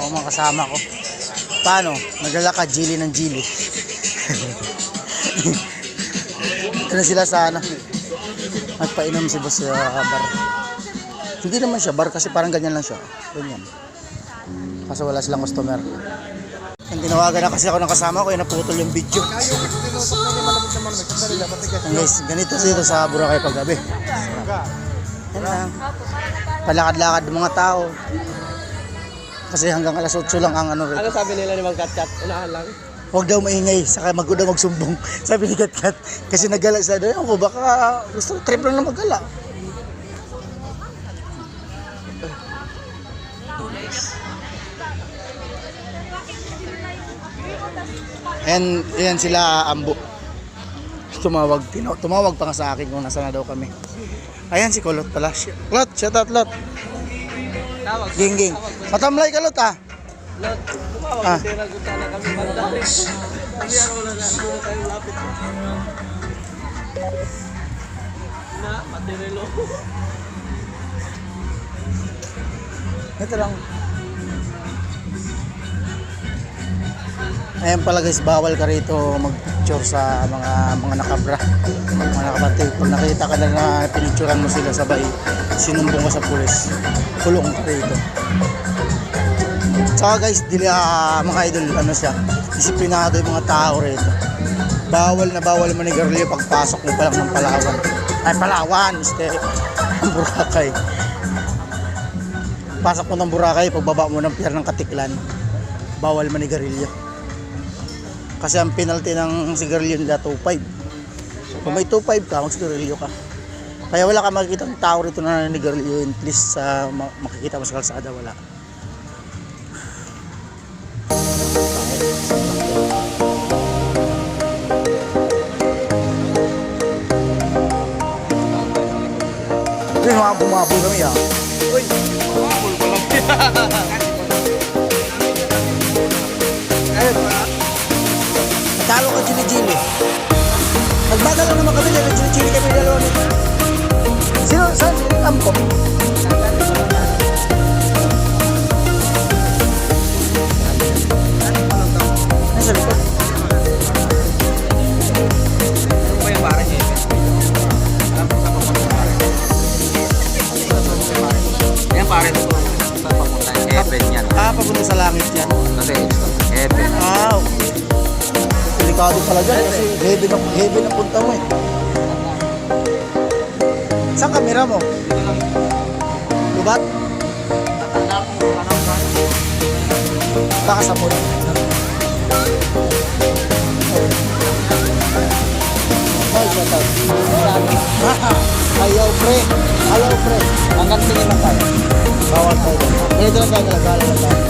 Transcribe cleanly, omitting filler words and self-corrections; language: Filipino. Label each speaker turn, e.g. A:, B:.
A: Ako mga kasama ko. Paano? Naglalakad, jili ng jili. Ito na sila sa ano. Nagpainom si boss sa bar. Hindi naman siya bar kasi parang ganyan lang siya. Ganyan. Kasi wala silang customer. Ang tinawagan na kasi ako ng kasama ko, naputol yung video. Guys, ganito dito sa Boracay paggabi. Yan lang. Palakad-lakad ng mga tao. Kasi hanggang alas 8 lang ang ano rin.
B: Ano sabi nila ni Mang Katkat? Unahan lang.
A: Huwag daw maingay, saka daw magsumbong. Sabi ni Katkat. Kasi nagala sila doon. Ako baka gusto trip lang na magala. And yan sila Ambo. Tumawag pa nga sa akin kung nasa na daw kami. Ayan si Kulot pala. Lot, shout out Lot.
B: Tawag.
A: Ging. Matamlay ka Lot ah.
B: Lot, tumawag. Hindi nagunta na kami banda. Hindi ako na nagunta tayo lapit. Na, matirelo.
A: Ito lang. Ayan pala guys, bawal ka rito mag-picture sa mga nakabra, mga nakabati. Pag nakita ka na pinicturean mo sila sabay, sinumbong ka sa pulis, kulong ka rito. Saka guys, mga idol, ano siya, disiplinado yung mga tao rito. Bawal na bawal manigarilyo pagpasok mo pa lang ng Palawan. Ay, Palawan, Boracay. Pasok mo ng Boracay, pagbaba mo ng pier ng Katiklan, bawal manigarilyo. Kasi ang penalty ng sigarilyo nila 2.5. Kung may 2.5 ka, magsigarilyo ka. Kaya wala ka makikita ng tao rito na nanigarilyo. At least makikita mo sa kalsada, wala. Uy, mga bumabol kami ah.
B: Uy, bumabol pa lang.
A: Talo ka chili-chili. Nagbagal lang naman kami dahil chili-chili kami dalawa nito. Sino? Saan? Ampo? Nasa likod.
B: Ano ba yung pare niya? Alam ko sa pare. Yan pare ito. Saan papunta? Heaven yan.
A: Papunta sa langit yan.
B: Kasi heaven.
A: Okay. Delikado pala dyan kasi heavy na punta mo eh. Saan kamera mo? Lubat? Baka sa puno. Ay, shut up. Ayaw pre. Ayaw pre.
B: Hanggang tingin lang tayo.
A: Bawal tayo. Ganito lang tayo. Nalagala lang tayo.